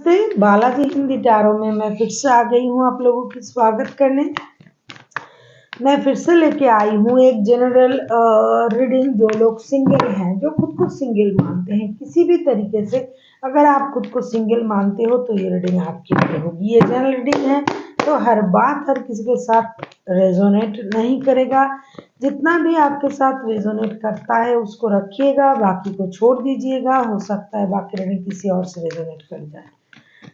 नमस्ते, बालाजी हिंदी टैरो में मैं फिर से आ गई हूँ आप लोगों की स्वागत करने। मैं फिर से लेके आई हूँ एक जनरल रीडिंग। जो लोग सिंगल हैं, जो खुद को सिंगल मानते हैं किसी भी तरीके से, अगर आप खुद को सिंगल मानते हो तो ये रीडिंग आपके लिए होगी। ये जनरल रीडिंग है तो हर बात हर किसी के साथ रेजोनेट नहीं करेगा। जितना भी आपके साथ रेजोनेट करता है उसको रखिएगा, बाकी को छोड़ दीजिएगा। हो सकता है बाकी रीडिंग किसी और से रेजोनेट कर जाए।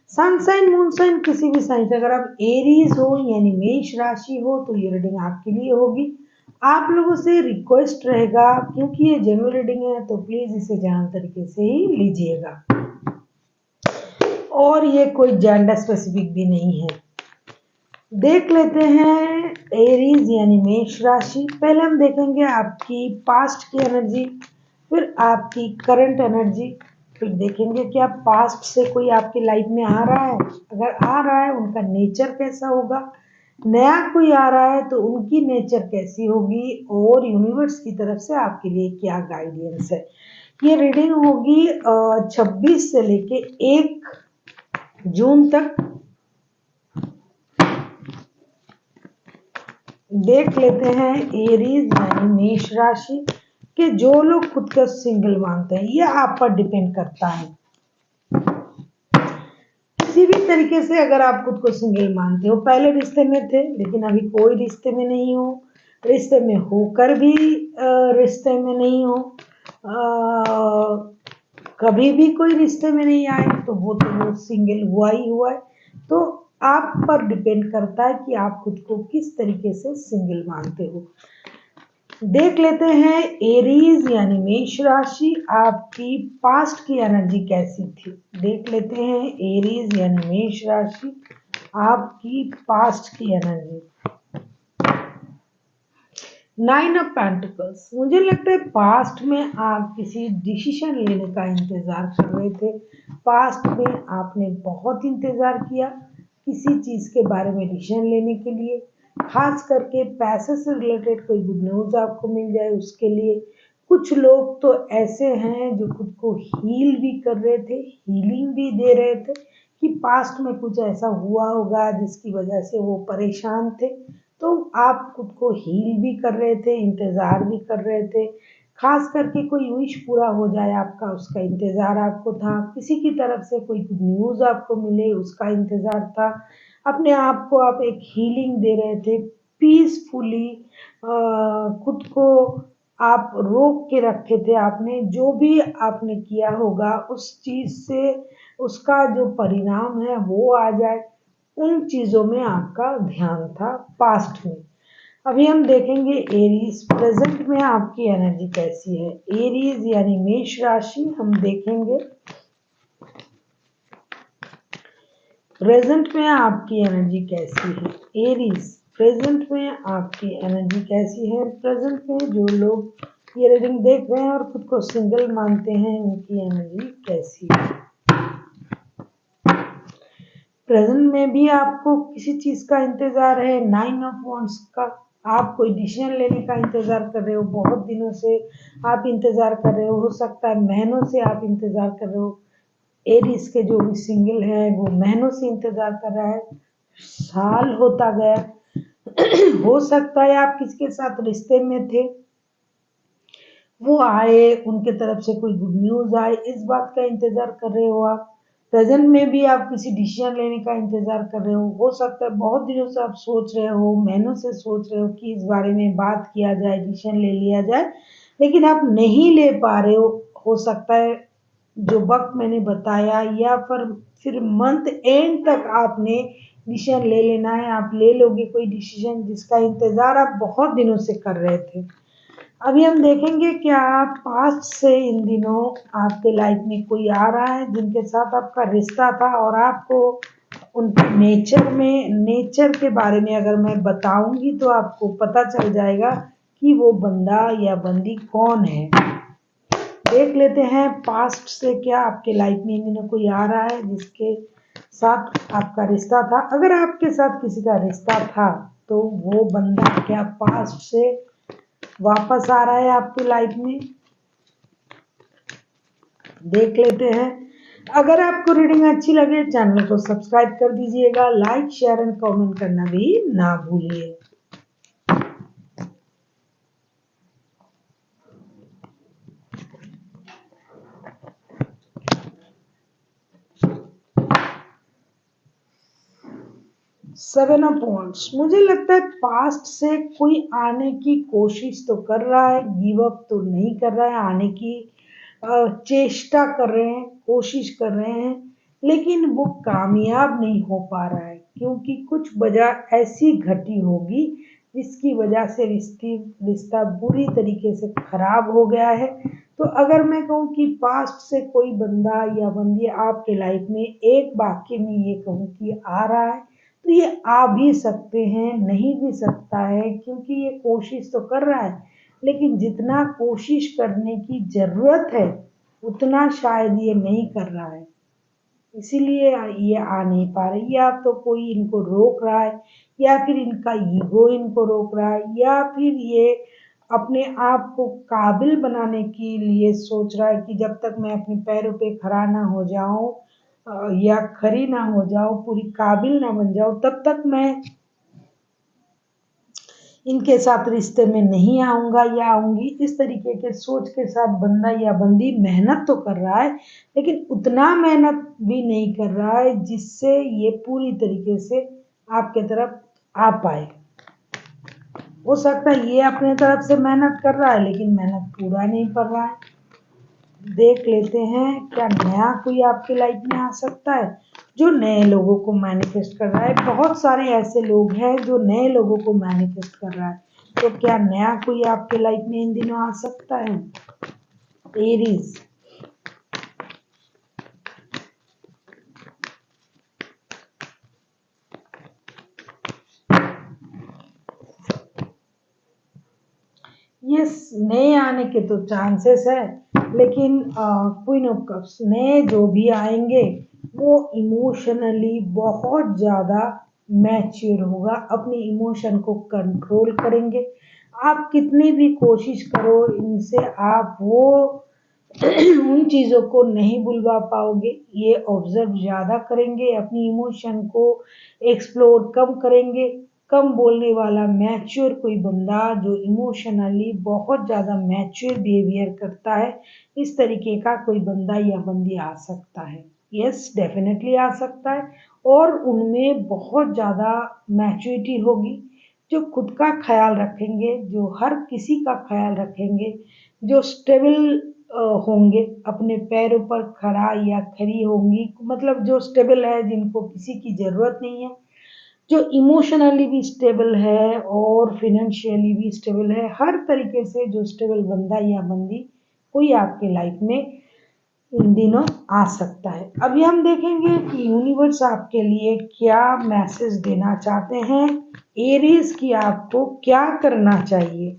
सनसाइन मूनसाइन किसी भी साइन से, अगर आप एरीज हो यानी मेष राशि हो तो ये रीडिंग आपके लिए होगी। आप लोगों से रिक्वेस्ट रहेगा, क्योंकि ये जनरल रीडिंग है तो प्लीज इसे जनरल तरीके से ही लीजिएगा, और ये कोई जेंडर स्पेसिफिक भी नहीं है। देख लेते हैं एरीज यानी मेष राशि। पहले हम देखेंगे आपकी पास्ट की एनर्जी, फिर आपकी करंट एनर्जी, फिर देखेंगे क्या पास्ट से कोई आपकी लाइफ में आ रहा है। अगर आ रहा है उनका नेचर कैसा होगा, नया कोई आ रहा है तो उनकी नेचर कैसी होगी, और यूनिवर्स की तरफ से आपके लिए क्या गाइडेंस है। ये रीडिंग होगी 26 से लेके 1 जून तक। देख लेते हैं एरीज यानी मेष राशि के जो लोग खुद को सिंगल मानते हैं, ये आप पर डिपेंड करता है। किसी भी तरीके से अगर आप खुद को सिंगल मानते हो, पहले रिश्ते में थे लेकिन अभी कोई रिश्ते में नहीं हो, रिश्ते में होकर भी रिश्ते में नहीं हो, कभी भी कोई रिश्ते में नहीं आए तो वो सिंगल हुआ ही हुआ है। तो आप पर डिपेंड करता है कि आप खुद को किस तरीके से सिंगल मानते हो। देख लेते हैं एरीज यानी मेष राशि, आपकी पास्ट की एनर्जी कैसी थी। देख लेते हैं एरीज यानी मेष राशि, आपकी पास्ट की एनर्जी। 9 of pentacles. मुझे लगता है पास्ट में आप किसी डिसीजन लेने का इंतजार कर रहे थे। पास्ट में आपने बहुत इंतजार किया किसी चीज के बारे में डिसीजन लेने के लिए, खास करके पैसे से रिलेटेड कोई गुड न्यूज आपको मिल जाए उसके लिए। कुछ लोग तो ऐसे हैं जो खुद को हील भी कर रहे थे, हीलिंग भी दे रहे थे कि पास्ट में कुछ ऐसा हुआ होगा जिसकी वजह से वो परेशान थे, तो आप खुद को हील भी कर रहे थे, इंतजार भी कर रहे थे। खास करके कोई विश पूरा हो जाए आपका, उसका इंतजार आपको था। किसी की तरफ से कोई गुड न्यूज आपको मिले उसका इंतजार था। अपने आप को आप एक हीलिंग दे रहे थे पीसफुली। खुद को आप रोक के रखे थे। आपने जो भी आपने किया होगा उस चीज से उसका जो परिणाम है वो आ जाए, उन चीजों में आपका ध्यान था पास्ट में। अभी हम देखेंगे एरीज प्रेजेंट में आपकी एनर्जी कैसी है। एरीज यानी मेष राशि हम देखेंगे प्रेजेंट में आपकी एनर्जी कैसी है। एरीज प्रेजेंट में आपकी एनर्जी कैसी है। प्रेजेंट में जो लोग ये रीडिंग देख रहे हैं और खुद को सिंगल मानते हैं उनकी एनर्जी कैसी है। प्रेजेंट में भी आपको किसी चीज का इंतजार है। 9 ऑफ वॉन्ड्स का, आप कोई डिसीजन लेने का इंतजार कर रहे हो, बहुत दिनों से आप इंतजार कर रहे हो सकता है महीनों से आप इंतजार कर रहे हो। एरीज के जो भी सिंगल है वो महीनों से इंतजार कर रहा है, साल होता गया। हो सकता है आप किसके साथ रिश्ते में थे, वो आए, उनके तरफ से कोई गुड न्यूज आए, इस बात का इंतजार कर रहे हो आप। प्रेजेंट में भी आप किसी डिसीजन लेने का इंतजार कर रहे हो सकता है बहुत दिनों से आप सोच रहे हो, महीनों से सोच रहे हो कि इस बारे में बात किया जाए, डिसीजन ले लिया जाए, लेकिन आप नहीं ले पा रहे हो सकता है जो वक्त मैंने बताया, या फिर मंथ एंड तक आपने डिसीजन ले लेना है। आप ले लोगे कोई डिसीजन जिसका इंतजार आप बहुत दिनों से कर रहे थे। अभी हम देखेंगे क्या पास्ट से इन दिनों आपके लाइफ में कोई आ रहा है जिनके साथ आपका रिश्ता था, और आपको उनके नेचर के बारे में अगर मैं बताऊंगी तो आपको पता चल जाएगा कि वो बंदा या बंदी कौन है। देख लेते हैं पास्ट से क्या आपके लाइफ में इन दिनों कोई आ रहा है जिसके साथ आपका रिश्ता था। अगर आपके साथ किसी का रिश्ता था तो वो बंदा क्या पास्ट से वापस आ रहा है आपकी लाइफ में। देख लेते हैं अगर आपको रीडिंग अच्छी लगे चैनल को सब्सक्राइब कर दीजिएगा, लाइक शेयर एंड कमेंट करना भी ना भूलिए। सेवन ऑफ वॉन्ड्स, मुझे लगता है पास्ट से कोई आने की कोशिश तो कर रहा है, गिव अप तो नहीं कर रहा है, आने की चेष्टा कर रहे हैं, कोशिश कर रहे हैं, लेकिन वो कामयाब नहीं हो पा रहा है क्योंकि कुछ वजह ऐसी घटी होगी जिसकी वजह से रिश्ता बुरी तरीके से खराब हो गया है। तो अगर मैं कहूँ कि पास्ट से कोई बंदा या बंदी आपके लाइफ में एक वाक्य में ये कहूँ कि आ रहा है, तो ये आ भी सकते हैं, नहीं भी सकता है क्योंकि ये कोशिश तो कर रहा है, लेकिन जितना कोशिश करने की ज़रूरत है उतना शायद ये नहीं कर रहा है, इसीलिए ये आ नहीं पा रहे। या तो कोई इनको रोक रहा है, या फिर इनका ईगो इनको रोक रहा है, या फिर ये अपने आप को काबिल बनाने के लिए सोच रहा है कि जब तक मैं अपने पैरों पे खड़ा ना हो जाऊं या खड़ी ना हो जाऊं, पूरी काबिल ना बन जाऊं, तब तक मैं इनके साथ रिश्ते में नहीं आऊँगा या आऊँगी। इस तरीके के सोच के साथ बंदा या बंदी मेहनत तो कर रहा है, लेकिन उतना मेहनत भी नहीं कर रहा है जिससे ये पूरी तरीके से आपके तरफ आ पाए। हो सकता है ये अपने तरफ से मेहनत कर रहा है लेकिन मेहनत पूरा नहीं कर रहा है। देख लेते हैं क्या नया कोई आपकी लाइफ में आ सकता है जो नए लोगों को मैनिफेस्ट कर रहा है। बहुत सारे ऐसे लोग हैं जो नए लोगों को मैनिफेस्ट कर रहा है, तो क्या नया कोई आपके लाइफ में इन दिनों आ सकता है। एरीज, यस, नए आने के तो चांसेस है, लेकिन क्वीन ऑफ कप्स, नए जो भी आएंगे वो इमोशनली बहुत ज़्यादा मैच्योर होगा, अपने इमोशन को कंट्रोल करेंगे। आप कितनी भी कोशिश करो इनसे, आप वो उन चीज़ों को नहीं बुलवा पाओगे। ये ऑब्जर्व ज़्यादा करेंगे, अपनी इमोशन को एक्सप्लोर कम करेंगे। कम बोलने वाला मैच्योर कोई बंदा जो इमोशनली बहुत ज़्यादा मैच्योर बिहेवियर करता है, इस तरीके का कोई बंदा या बंदी आ सकता है। यस, डेफिनेटली आ सकता है। और उनमें बहुत ज़्यादा मैच्योरिटी होगी, जो खुद का ख्याल रखेंगे, जो हर किसी का ख्याल रखेंगे, जो स्टेबल होंगे, अपने पैरों पर खड़ा या खड़ी होंगी, मतलब जो स्टेबल है, जिनको किसी की ज़रूरत नहीं है, जो इमोशनली भी स्टेबल है और फाइनेंशियली भी स्टेबल है, हर तरीके से जो स्टेबल बंदा या बंदी कोई आपके लाइफ में इन दिनों आ सकता है। अभी हम देखेंगे कि यूनिवर्स आपके लिए क्या मैसेज देना चाहते हैं, एरीज की आपको क्या करना चाहिए।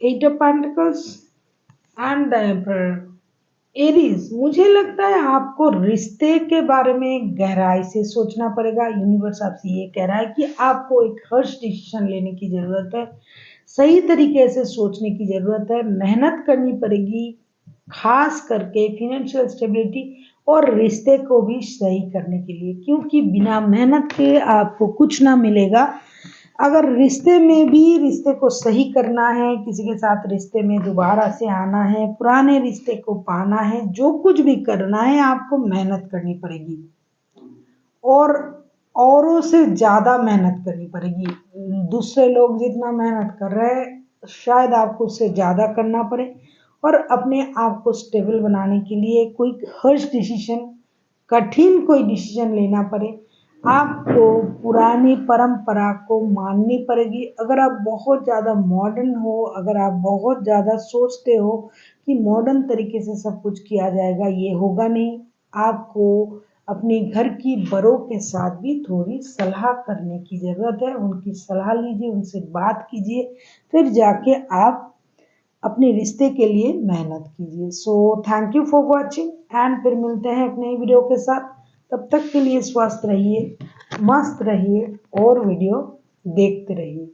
8 of pentacles and the emperor. Aries, मुझे लगता है आपको रिश्ते के बारे में गहराई से सोचना पड़ेगा। यूनिवर्स आपसे ये कह रहा है कि आपको एक हर्ष डिसीजन लेने की ज़रूरत है, सही तरीके से सोचने की ज़रूरत है, मेहनत करनी पड़ेगी, खास करके फिनेंशियल स्टेबिलिटी और रिश्ते को भी सही करने के लिए, क्योंकि बिना मेहनत के आपको कुछ ना मिलेगा। अगर रिश्ते में भी रिश्ते को सही करना है, किसी के साथ रिश्ते में दोबारा से आना है, पुराने रिश्ते को पाना है, जो कुछ भी करना है आपको मेहनत करनी पड़ेगी और औरों से ज़्यादा मेहनत करनी पड़ेगी। दूसरे लोग जितना मेहनत कर रहे हैं शायद आपको उससे ज़्यादा करना पड़े, और अपने आप को स्टेबल बनाने के लिए कोई हर्ष डिसीजन, कठिन कोई डिसीजन लेना पड़े, आपको पुरानी परंपरा को माननी पड़ेगी। अगर आप बहुत ज़्यादा मॉडर्न हो, अगर आप बहुत ज़्यादा सोचते हो कि मॉडर्न तरीके से सब कुछ किया जाएगा, ये होगा नहीं। आपको अपने घर की बड़ों के साथ भी थोड़ी सलाह करने की ज़रूरत है। उनकी सलाह लीजिए, उनसे बात कीजिए, फिर जाके आप अपने रिश्ते के लिए मेहनत कीजिए। So thank you for watching and फिर मिलते हैं एक नई वीडियो के साथ। तब तक के लिए स्वस्थ रहिए, मस्त रहिए और वीडियो देखते रहिए।